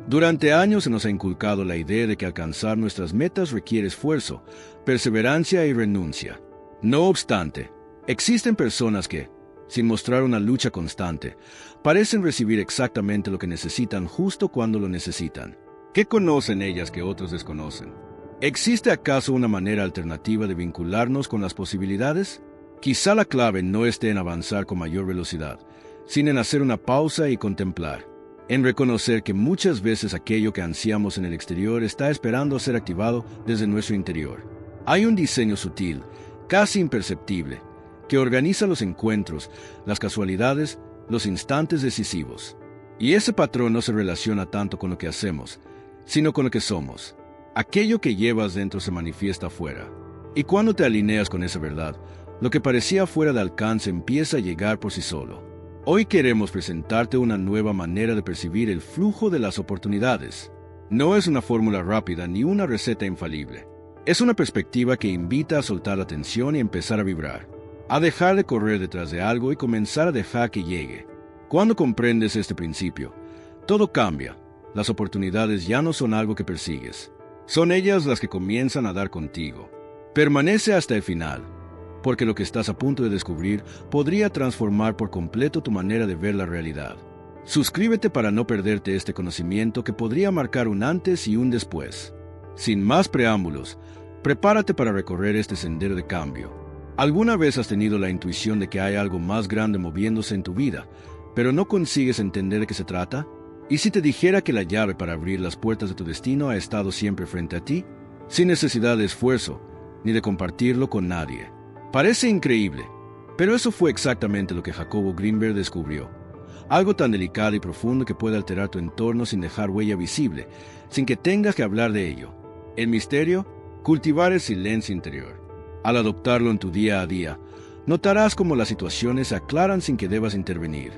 Durante años se nos ha inculcado la idea de que alcanzar nuestras metas requiere esfuerzo, perseverancia y renuncia. No obstante, existen personas que, sin mostrar una lucha constante, parecen recibir exactamente lo que necesitan justo cuando lo necesitan. ¿Qué conocen ellas que otros desconocen? ¿Existe acaso una manera alternativa de vincularnos con las posibilidades? Quizá la clave no esté en avanzar con mayor velocidad, sino en hacer una pausa y contemplar, en reconocer que muchas veces aquello que ansiamos en el exterior está esperando a ser activado desde nuestro interior. Hay un diseño sutil, casi imperceptible, que organiza los encuentros, las casualidades, los instantes decisivos. Y ese patrón no se relaciona tanto con lo que hacemos, sino con lo que somos. Aquello que llevas dentro se manifiesta afuera. Y cuando te alineas con esa verdad, lo que parecía fuera de alcance empieza a llegar por sí solo. Hoy queremos presentarte una nueva manera de percibir el flujo de las oportunidades. No es una fórmula rápida ni una receta infalible. Es una perspectiva que invita a soltar la tensión y empezar a vibrar, a dejar de correr detrás de algo y comenzar a dejar que llegue. Cuando comprendes este principio, todo cambia. Las oportunidades ya no son algo que persigues. Son ellas las que comienzan a dar contigo. Permanece hasta el final, porque lo que estás a punto de descubrir podría transformar por completo tu manera de ver la realidad. Suscríbete para no perderte este conocimiento que podría marcar un antes y un después. Sin más preámbulos, prepárate para recorrer este sendero de cambio. ¿Alguna vez has tenido la intuición de que hay algo más grande moviéndose en tu vida, pero no consigues entender de qué se trata? ¿Y si te dijera que la llave para abrir las puertas de tu destino ha estado siempre frente a ti, sin necesidad de esfuerzo, ni de compartirlo con nadie? Parece increíble, pero eso fue exactamente lo que Jacobo Greenberg descubrió. Algo tan delicado y profundo que puede alterar tu entorno sin dejar huella visible, sin que tengas que hablar de ello. El misterio, cultivar el silencio interior. Al adoptarlo en tu día a día, notarás cómo las situaciones se aclaran sin que debas intervenir.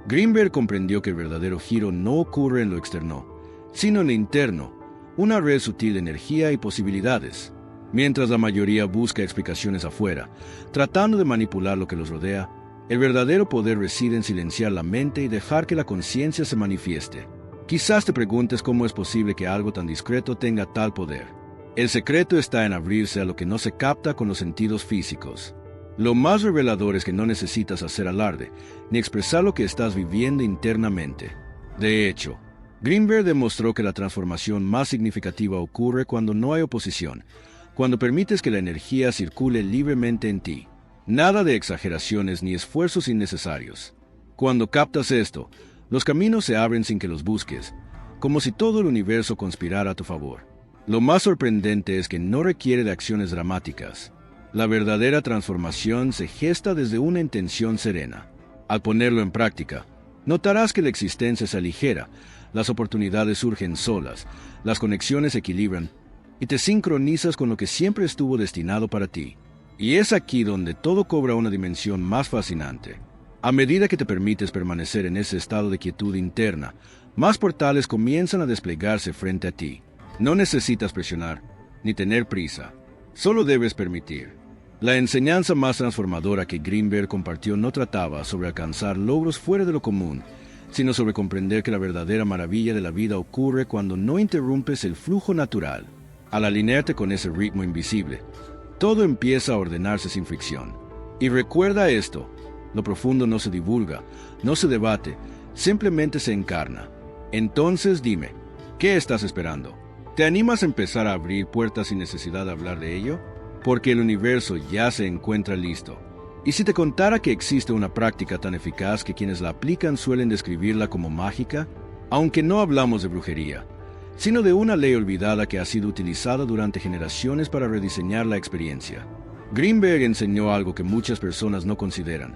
Greenberg comprendió que el verdadero giro no ocurre en lo externo, sino en lo interno, una red sutil de energía y posibilidades. Mientras la mayoría busca explicaciones afuera, tratando de manipular lo que los rodea, el verdadero poder reside en silenciar la mente y dejar que la conciencia se manifieste. Quizás te preguntes cómo es posible que algo tan discreto tenga tal poder. El secreto está en abrirse a lo que no se capta con los sentidos físicos. Lo más revelador es que no necesitas hacer alarde, ni expresar lo que estás viviendo internamente. De hecho, Greenberg demostró que la transformación más significativa ocurre cuando no hay oposición, cuando permites que la energía circule libremente en ti. Nada de exageraciones ni esfuerzos innecesarios. Cuando captas esto, los caminos se abren sin que los busques, como si todo el universo conspirara a tu favor. Lo más sorprendente es que no requiere de acciones dramáticas. La verdadera transformación se gesta desde una intención serena. Al ponerlo en práctica, notarás que la existencia se aligera, las oportunidades surgen solas, las conexiones se equilibran y te sincronizas con lo que siempre estuvo destinado para ti. Y es aquí donde todo cobra una dimensión más fascinante. A medida que te permites permanecer en ese estado de quietud interna, más portales comienzan a desplegarse frente a ti. No necesitas presionar, ni tener prisa. Solo debes permitir. La enseñanza más transformadora que Greenberg compartió no trataba sobre alcanzar logros fuera de lo común, sino sobre comprender que la verdadera maravilla de la vida ocurre cuando no interrumpes el flujo natural. Al alinearte con ese ritmo invisible, todo empieza a ordenarse sin fricción. Y recuerda esto, lo profundo no se divulga, no se debate, simplemente se encarna. Entonces dime, ¿qué estás esperando? ¿Te animas a empezar a abrir puertas sin necesidad de hablar de ello? Porque el universo ya se encuentra listo. Y si te contara que existe una práctica tan eficaz que quienes la aplican suelen describirla como mágica, aunque no hablamos de brujería, sino de una ley olvidada que ha sido utilizada durante generaciones para rediseñar la experiencia. Greenberg enseñó algo que muchas personas no consideran.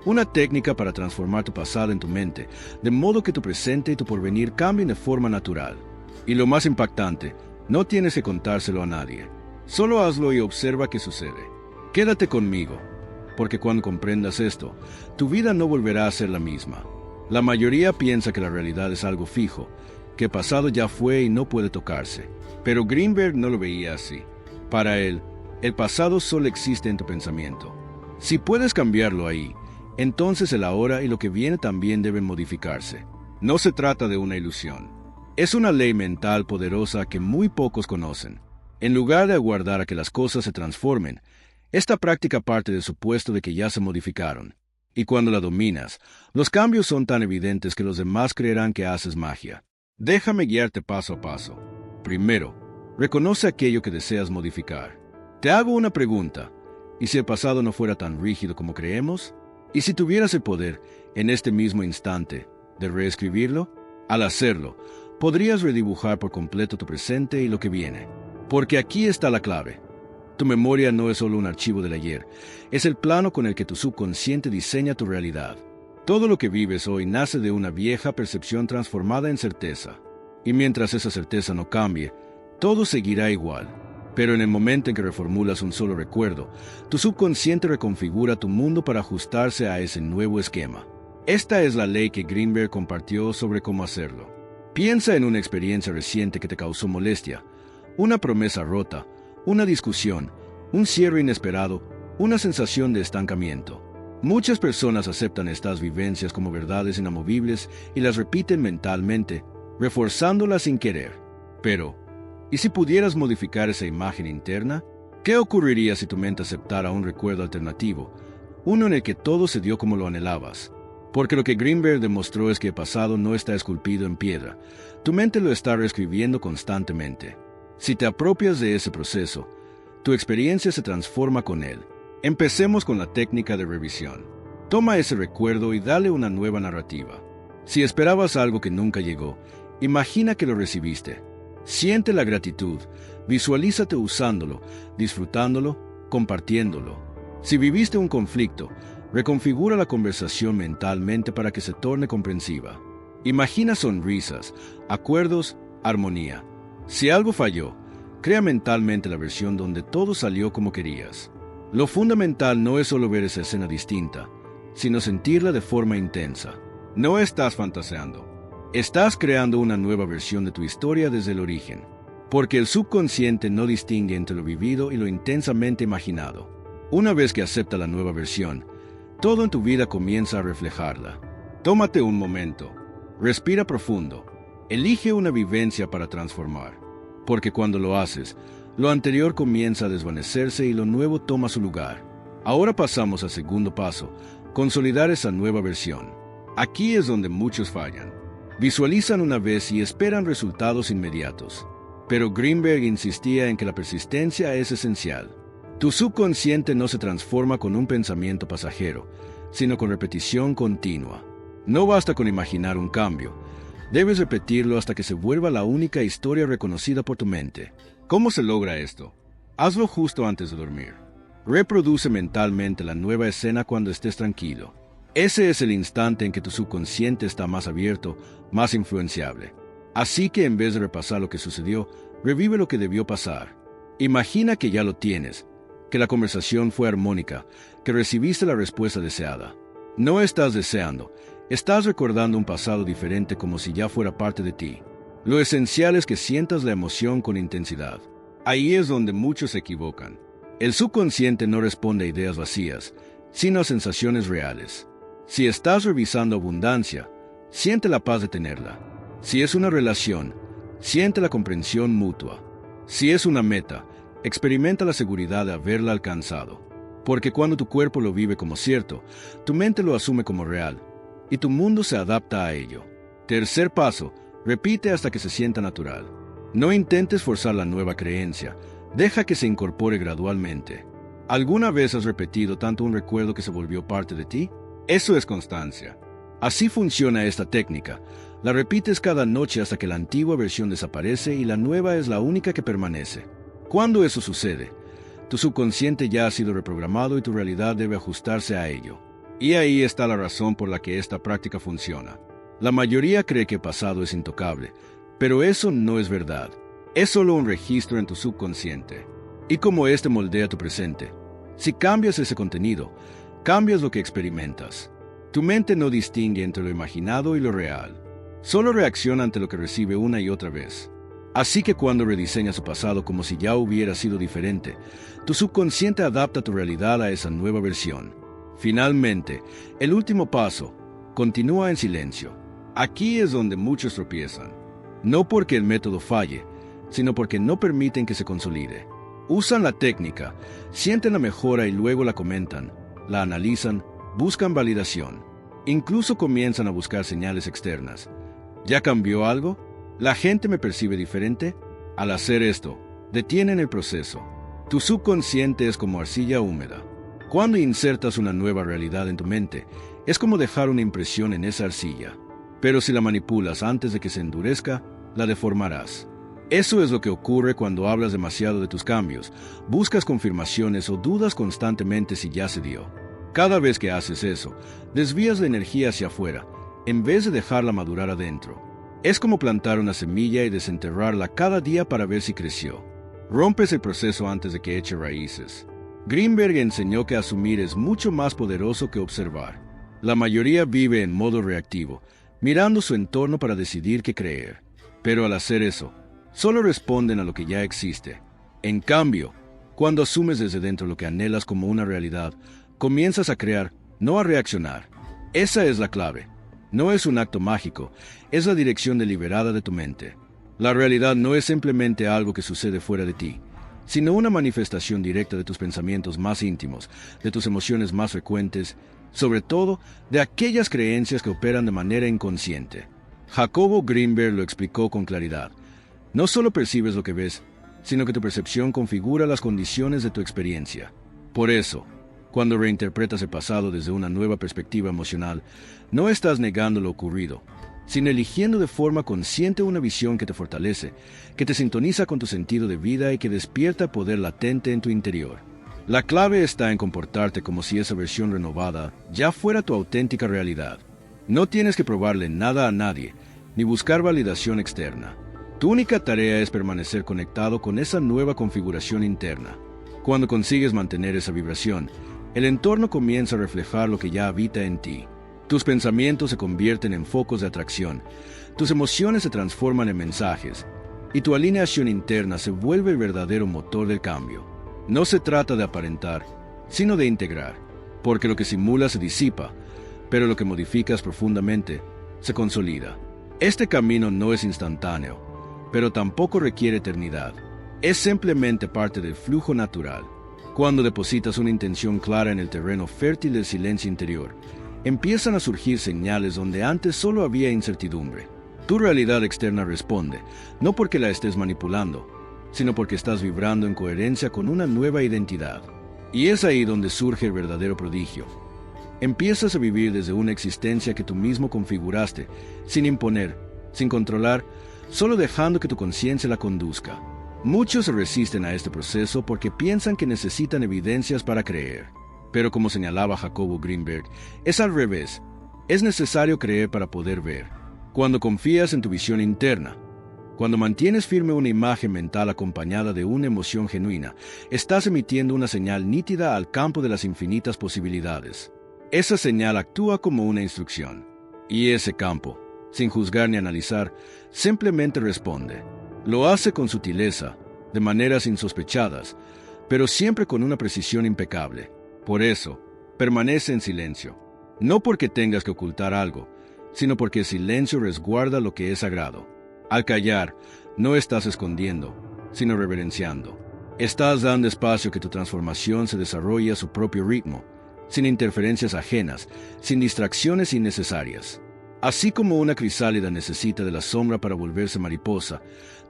Una técnica para transformar tu pasado en tu mente, de modo que tu presente y tu porvenir cambien de forma natural. Y lo más impactante, no tienes que contárselo a nadie. Solo hazlo y observa qué sucede. Quédate conmigo, porque cuando comprendas esto, tu vida no volverá a ser la misma. La mayoría piensa que la realidad es algo fijo, que el pasado ya fue y no puede tocarse. Pero Greenberg no lo veía así. Para él, el pasado solo existe en tu pensamiento. Si puedes cambiarlo ahí, entonces el ahora y lo que viene también deben modificarse. No se trata de una ilusión. Es una ley mental poderosa que muy pocos conocen. En lugar de aguardar a que las cosas se transformen, esta práctica parte del supuesto de que ya se modificaron. Y cuando la dominas, los cambios son tan evidentes que los demás creerán que haces magia. Déjame guiarte paso a paso. Primero, reconoce aquello que deseas modificar. Te hago una pregunta. ¿Y si el pasado no fuera tan rígido como creemos? ¿Y si tuvieras el poder, en este mismo instante, de reescribirlo? Al hacerlo, podrías redibujar por completo tu presente y lo que viene. Porque aquí está la clave. Tu memoria no es solo un archivo del ayer, es el plano con el que tu subconsciente diseña tu realidad. Todo lo que vives hoy nace de una vieja percepción transformada en certeza. Y mientras esa certeza no cambie, todo seguirá igual. Pero en el momento en que reformulas un solo recuerdo, tu subconsciente reconfigura tu mundo para ajustarse a ese nuevo esquema. Esta es la ley que Greenberg compartió sobre cómo hacerlo. Piensa en una experiencia reciente que te causó molestia, una promesa rota, una discusión, un cierre inesperado, una sensación de estancamiento. Muchas personas aceptan estas vivencias como verdades inamovibles y las repiten mentalmente, reforzándolas sin querer. Pero, ¿y si pudieras modificar esa imagen interna? ¿Qué ocurriría si tu mente aceptara un recuerdo alternativo, uno en el que todo se dio como lo anhelabas? Porque lo que Greenberg demostró es que el pasado no está esculpido en piedra, tu mente lo está reescribiendo constantemente. Si te apropias de ese proceso, tu experiencia se transforma con él. Empecemos con la técnica de revisión. Toma ese recuerdo y dale una nueva narrativa. Si esperabas algo que nunca llegó, imagina que lo recibiste. Siente la gratitud, visualízate usándolo, disfrutándolo, compartiéndolo. Si viviste un conflicto, reconfigura la conversación mentalmente para que se torne comprensiva. Imagina sonrisas, acuerdos, armonía. Si algo falló, crea mentalmente la versión donde todo salió como querías. Lo fundamental no es solo ver esa escena distinta, sino sentirla de forma intensa. No estás fantaseando. Estás creando una nueva versión de tu historia desde el origen, porque el subconsciente no distingue entre lo vivido y lo intensamente imaginado. Una vez que acepta la nueva versión, todo en tu vida comienza a reflejarla. Tómate un momento, respira profundo, elige una vivencia para transformar, porque cuando lo haces, lo anterior comienza a desvanecerse y lo nuevo toma su lugar. Ahora pasamos al segundo paso, consolidar esa nueva versión. Aquí es donde muchos fallan. Visualizan una vez y esperan resultados inmediatos. Pero Greenberg insistía en que la persistencia es esencial. Tu subconsciente no se transforma con un pensamiento pasajero, sino con repetición continua. No basta con imaginar un cambio. Debes repetirlo hasta que se vuelva la única historia reconocida por tu mente. ¿Cómo se logra esto? Hazlo justo antes de dormir. Reproduce mentalmente la nueva escena cuando estés tranquilo. Ese es el instante en que tu subconsciente está más abierto, más influenciable. Así que en vez de repasar lo que sucedió, revive lo que debió pasar. Imagina que ya lo tienes, que la conversación fue armónica, que recibiste la respuesta deseada. No estás deseando, estás recordando un pasado diferente como si ya fuera parte de ti. Lo esencial es que sientas la emoción con intensidad. Ahí es donde muchos se equivocan. El subconsciente no responde a ideas vacías, sino a sensaciones reales. Si estás revisando abundancia, siente la paz de tenerla. Si es una relación, siente la comprensión mutua. Si es una meta, experimenta la seguridad de haberla alcanzado. Porque cuando tu cuerpo lo vive como cierto, tu mente lo asume como real, y tu mundo se adapta a ello. Tercer paso, repite hasta que se sienta natural. No intentes forzar la nueva creencia, deja que se incorpore gradualmente. ¿Alguna vez has repetido tanto un recuerdo que se volvió parte de ti? Eso es constancia. Así funciona esta técnica. La repites cada noche hasta que la antigua versión desaparece y la nueva es la única que permanece. Cuando eso sucede, tu subconsciente ya ha sido reprogramado y tu realidad debe ajustarse a ello. Y ahí está la razón por la que esta práctica funciona. La mayoría cree que el pasado es intocable, pero eso no es verdad. Es solo un registro en tu subconsciente. Y como este moldea tu presente, si cambias ese contenido, cambias lo que experimentas. Tu mente no distingue entre lo imaginado y lo real. Solo reacciona ante lo que recibe una y otra vez. Así que cuando rediseñas su pasado como si ya hubiera sido diferente, tu subconsciente adapta tu realidad a esa nueva versión. Finalmente, el último paso, continúa en silencio. Aquí es donde muchos tropiezan. no porque el método falle, sino porque no permiten que se consolide. Usan la técnica, sienten la mejora y luego la comentan, la analizan, buscan validación. Incluso comienzan a buscar señales externas. ¿Ya cambió algo? ¿La gente me percibe diferente? Al hacer esto, detienen el proceso. Tu subconsciente es como arcilla húmeda. Cuando insertas una nueva realidad en tu mente, es como dejar una impresión en esa arcilla. Pero si la manipulas antes de que se endurezca, la deformarás. Eso es lo que ocurre cuando hablas demasiado de tus cambios, buscas confirmaciones o dudas constantemente si ya se dio. Cada vez que haces eso, desvías la energía hacia afuera, en vez de dejarla madurar adentro. Es como plantar una semilla y desenterrarla cada día para ver si creció. Rompes el proceso antes de que eche raíces. Greenberg enseñó que asumir es mucho más poderoso que observar. La mayoría vive en modo reactivo, mirando su entorno para decidir qué creer. Pero al hacer eso, solo responden a lo que ya existe. En cambio, cuando asumes desde dentro lo que anhelas como una realidad, comienzas a crear, no a reaccionar. Esa es la clave. No es un acto mágico, es la dirección deliberada de tu mente. La realidad no es simplemente algo que sucede fuera de ti, sino una manifestación directa de tus pensamientos más íntimos, de tus emociones más frecuentes, sobre todo de aquellas creencias que operan de manera inconsciente. Jacobo Greenberg lo explicó con claridad. No solo percibes lo que ves, sino que tu percepción configura las condiciones de tu experiencia. Por eso, cuando reinterpretas el pasado desde una nueva perspectiva emocional, no estás negando lo ocurrido, sino eligiendo de forma consciente una visión que te fortalece, que te sintoniza con tu sentido de vida y que despierta poder latente en tu interior. La clave está en comportarte como si esa versión renovada ya fuera tu auténtica realidad. No tienes que probarle nada a nadie, ni buscar validación externa. Tu única tarea es permanecer conectado con esa nueva configuración interna. Cuando consigues mantener esa vibración, el entorno comienza a reflejar lo que ya habita en ti. Tus pensamientos se convierten en focos de atracción, tus emociones se transforman en mensajes, y tu alineación interna se vuelve el verdadero motor del cambio. No se trata de aparentar, sino de integrar, porque lo que simulas se disipa, pero lo que modificas profundamente se consolida. Este camino no es instantáneo, pero tampoco requiere eternidad. Es simplemente parte del flujo natural. Cuando depositas una intención clara en el terreno fértil del silencio interior, empiezan a surgir señales donde antes solo había incertidumbre. Tu realidad externa responde, no porque la estés manipulando, sino porque estás vibrando en coherencia con una nueva identidad. Y es ahí donde surge el verdadero prodigio. Empiezas a vivir desde una existencia que tú mismo configuraste, sin imponer, sin controlar, solo dejando que tu conciencia la conduzca. Muchos se resisten a este proceso porque piensan que necesitan evidencias para creer. Pero como señalaba Jacobo Greenberg, es al revés. Es necesario creer para poder ver. Cuando confías en tu visión interna, cuando mantienes firme una imagen mental acompañada de una emoción genuina, estás emitiendo una señal nítida al campo de las infinitas posibilidades. Esa señal actúa como una instrucción. Y ese campo, sin juzgar ni analizar, simplemente responde. Lo hace con sutileza, de maneras insospechadas, pero siempre con una precisión impecable. Por eso, permanece en silencio. No porque tengas que ocultar algo, sino porque el silencio resguarda lo que es sagrado. Al callar, no estás escondiendo, sino reverenciando. Estás dando espacio a que tu transformación se desarrolle a su propio ritmo, sin interferencias ajenas, sin distracciones innecesarias. Así como una crisálida necesita de la sombra para volverse mariposa,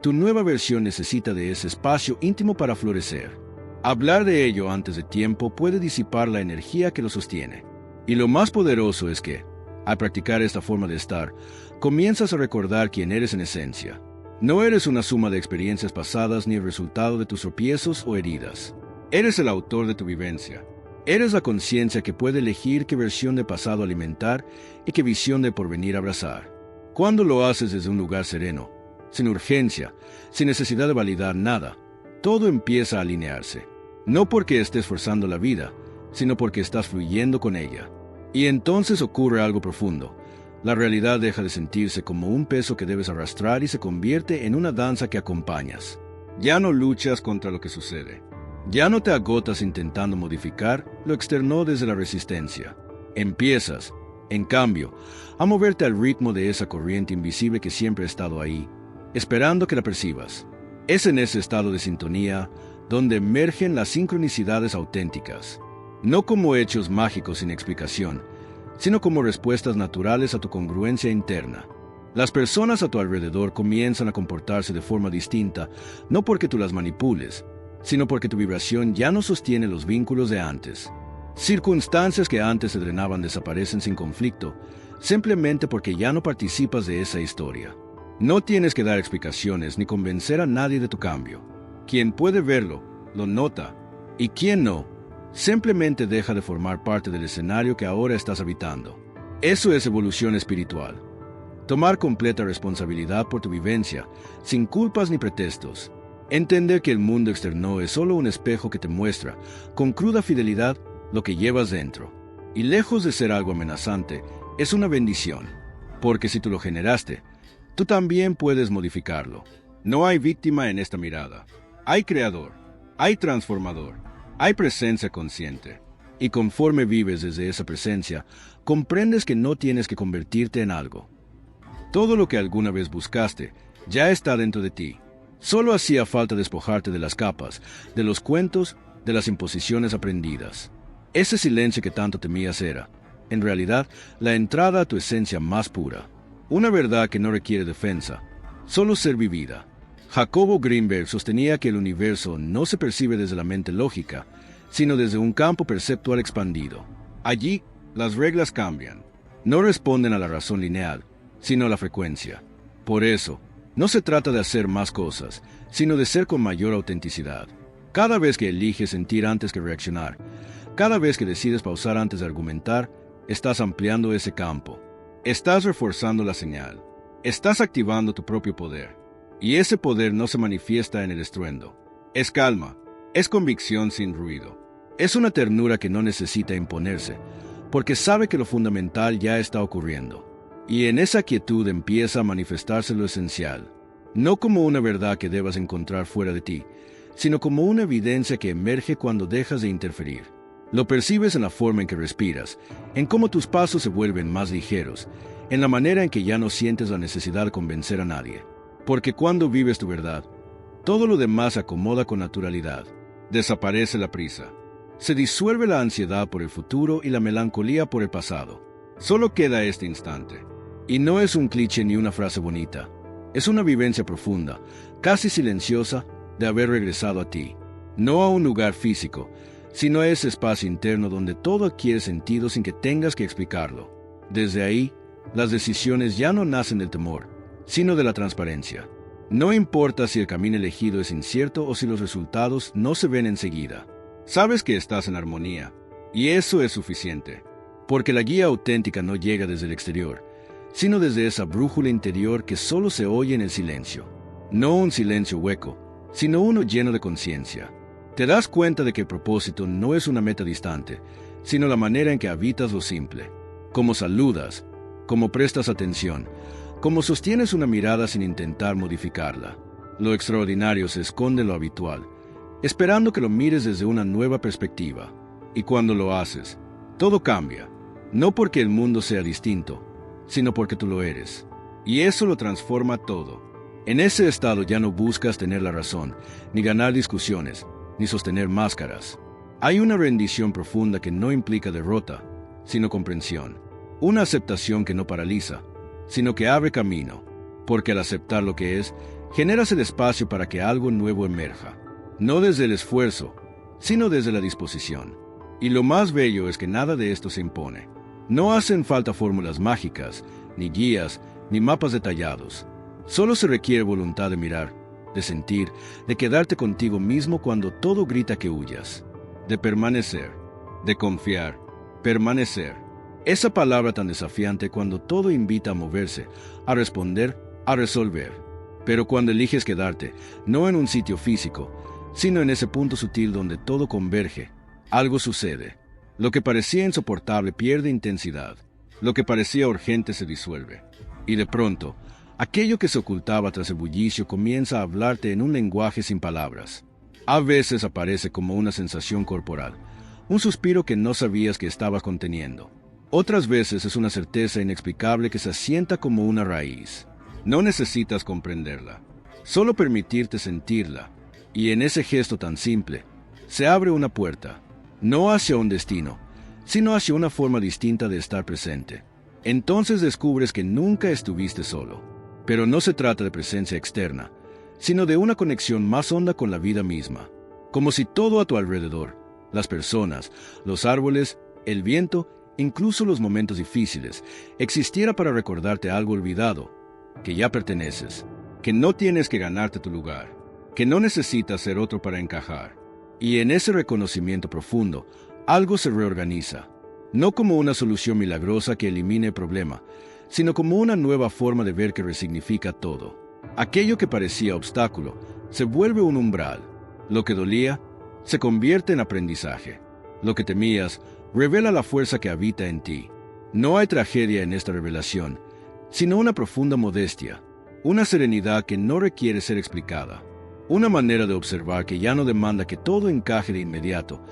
tu nueva versión necesita de ese espacio íntimo para florecer. Hablar de ello antes de tiempo puede disipar la energía que lo sostiene. Y lo más poderoso es que, al practicar esta forma de estar, comienzas a recordar quién eres en esencia. No eres una suma de experiencias pasadas ni el resultado de tus tropiezos o heridas. Eres el autor de tu vivencia. Eres la conciencia que puede elegir qué versión de pasado alimentar y qué visión de porvenir abrazar. Cuando lo haces desde un lugar sereno, sin urgencia, sin necesidad de validar nada, todo empieza a alinearse. No porque estés forzando la vida, sino porque estás fluyendo con ella. Y entonces ocurre algo profundo. La realidad deja de sentirse como un peso que debes arrastrar y se convierte en una danza que acompañas. Ya no luchas contra lo que sucede. Ya no te agotas intentando modificar lo externo desde la resistencia. Empiezas, en cambio, a moverte al ritmo de esa corriente invisible que siempre ha estado ahí, esperando que la percibas. Es en ese estado de sintonía donde emergen las sincronicidades auténticas, no como hechos mágicos sin explicación, sino como respuestas naturales a tu congruencia interna. Las personas a tu alrededor comienzan a comportarse de forma distinta, no porque tú las manipules, sino porque tu vibración ya no sostiene los vínculos de antes. Circunstancias que antes se drenaban desaparecen sin conflicto, simplemente porque ya no participas de esa historia. No tienes que dar explicaciones ni convencer a nadie de tu cambio. Quien puede verlo, lo nota, y quien no, simplemente deja de formar parte del escenario que ahora estás habitando. Eso es evolución espiritual. Tomar completa responsabilidad por tu vivencia, sin culpas ni pretextos. Entender que el mundo externo es solo un espejo que te muestra, con cruda fidelidad, lo que llevas dentro. Y lejos de ser algo amenazante, es una bendición. Porque si tú lo generaste, tú también puedes modificarlo. No hay víctima en esta mirada. Hay creador, hay transformador, hay presencia consciente. Y conforme vives desde esa presencia, comprendes que no tienes que convertirte en algo. Todo lo que alguna vez buscaste ya está dentro de ti. Solo hacía falta despojarte de las capas, de los cuentos, de las imposiciones aprendidas. Ese silencio que tanto temías era, en realidad, la entrada a tu esencia más pura. Una verdad que no requiere defensa, solo ser vivida. Jacobo Greenberg sostenía que el universo no se percibe desde la mente lógica, sino desde un campo perceptual expandido. Allí, las reglas cambian. No responden a la razón lineal, sino a la frecuencia. Por eso, no se trata de hacer más cosas, sino de ser con mayor autenticidad. Cada vez que eliges sentir antes que reaccionar, cada vez que decides pausar antes de argumentar, estás ampliando ese campo. Estás reforzando la señal. Estás activando tu propio poder. Y ese poder no se manifiesta en el estruendo. Es calma. Es convicción sin ruido. Es una ternura que no necesita imponerse, porque sabe que lo fundamental ya está ocurriendo. Y en esa quietud empieza a manifestarse lo esencial, no como una verdad que debas encontrar fuera de ti, sino como una evidencia que emerge cuando dejas de interferir. Lo percibes en la forma en que respiras, en cómo tus pasos se vuelven más ligeros, en la manera en que ya no sientes la necesidad de convencer a nadie. Porque cuando vives tu verdad, todo lo demás se acomoda con naturalidad. Desaparece la prisa. Se disuelve la ansiedad por el futuro y la melancolía por el pasado. Solo queda este instante. Y no es un cliché ni una frase bonita. Es una vivencia profunda, casi silenciosa, de haber regresado a ti. No a un lugar físico, sino a ese espacio interno donde todo adquiere sentido sin que tengas que explicarlo. Desde ahí, las decisiones ya no nacen del temor, sino de la transparencia. No importa si el camino elegido es incierto o si los resultados no se ven enseguida. Sabes que estás en armonía, y eso es suficiente, porque la guía auténtica no llega desde el exterior, sino desde esa brújula interior que solo se oye en el silencio. No un silencio hueco, sino uno lleno de conciencia. Te das cuenta de que el propósito no es una meta distante, sino la manera en que habitas lo simple. Cómo saludas, cómo prestas atención, cómo sostienes una mirada sin intentar modificarla. Lo extraordinario se esconde en lo habitual, esperando que lo mires desde una nueva perspectiva. Y cuando lo haces, todo cambia, no porque el mundo sea distinto, sino porque tú lo eres. Y eso lo transforma todo. En ese estado ya no buscas tener la razón, ni ganar discusiones, ni sostener máscaras. Hay una rendición profunda que no implica derrota, sino comprensión. Una aceptación que no paraliza, sino que abre camino, porque al aceptar lo que es, generas el espacio para que algo nuevo emerja. No desde el esfuerzo, sino desde la disposición. Y lo más bello es que nada de esto se impone. No hacen falta fórmulas mágicas, ni guías, ni mapas detallados. Solo se requiere voluntad de mirar, de sentir, de quedarte contigo mismo cuando todo grita que huyas. De permanecer, de confiar, permanecer. Esa palabra tan desafiante cuando todo invita a moverse, a responder, a resolver. Pero cuando eliges quedarte, no en un sitio físico, sino en ese punto sutil donde todo converge, algo sucede. Lo que parecía insoportable pierde intensidad. Lo que parecía urgente se disuelve. Y de pronto, aquello que se ocultaba tras el bullicio comienza a hablarte en un lenguaje sin palabras. A veces aparece como una sensación corporal, un suspiro que no sabías que estabas conteniendo. Otras veces es una certeza inexplicable que se asienta como una raíz. No necesitas comprenderla, solo permitirte sentirla. Y en ese gesto tan simple, se abre una puerta, no hacia un destino, sino hacia una forma distinta de estar presente. Entonces descubres que nunca estuviste solo. Pero no se trata de presencia externa, sino de una conexión más honda con la vida misma. Como si todo a tu alrededor, las personas, los árboles, el viento, incluso los momentos difíciles, existiera para recordarte algo olvidado, que ya perteneces, que no tienes que ganarte tu lugar, que no necesitas ser otro para encajar. Y en ese reconocimiento profundo, algo se reorganiza, no como una solución milagrosa que elimine el problema, sino como una nueva forma de ver que resignifica todo. Aquello que parecía obstáculo se vuelve un umbral. Lo que dolía se convierte en aprendizaje. Lo que temías revela la fuerza que habita en ti. No hay tragedia en esta revelación, sino una profunda modestia, una serenidad que no requiere ser explicada, una manera de observar que ya no demanda que todo encaje de inmediato,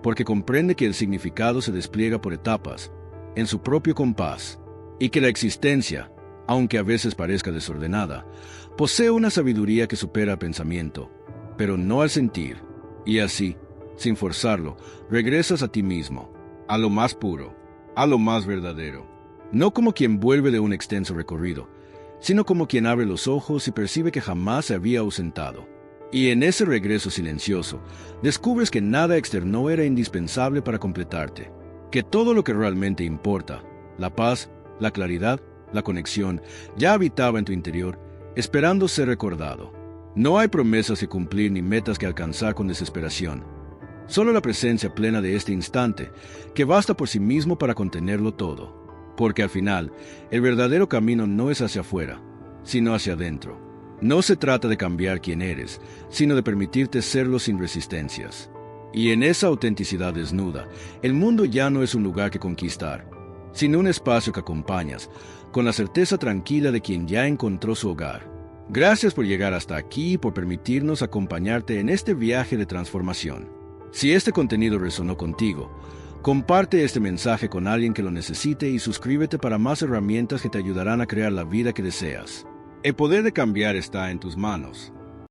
porque comprende que el significado se despliega por etapas, en su propio compás, y que la existencia, aunque a veces parezca desordenada, posee una sabiduría que supera al pensamiento, pero no al sentir, y así, sin forzarlo, regresas a ti mismo, a lo más puro, a lo más verdadero, no como quien vuelve de un extenso recorrido, sino como quien abre los ojos y percibe que jamás se había ausentado. Y en ese regreso silencioso, descubres que nada externo era indispensable para completarte, que todo lo que realmente importa, la paz, la claridad, la conexión, ya habitaba en tu interior, esperando ser recordado. No hay promesas que cumplir ni metas que alcanzar con desesperación, solo la presencia plena de este instante, que basta por sí mismo para contenerlo todo. Porque al final, el verdadero camino no es hacia afuera, sino hacia adentro. No se trata de cambiar quién eres, sino de permitirte serlo sin resistencias. Y en esa autenticidad desnuda, el mundo ya no es un lugar que conquistar, sino un espacio que acompañas, con la certeza tranquila de quien ya encontró su hogar. Gracias por llegar hasta aquí y por permitirnos acompañarte en este viaje de transformación. Si este contenido resonó contigo, comparte este mensaje con alguien que lo necesite y suscríbete para más herramientas que te ayudarán a crear la vida que deseas. El poder de cambiar está en tus manos.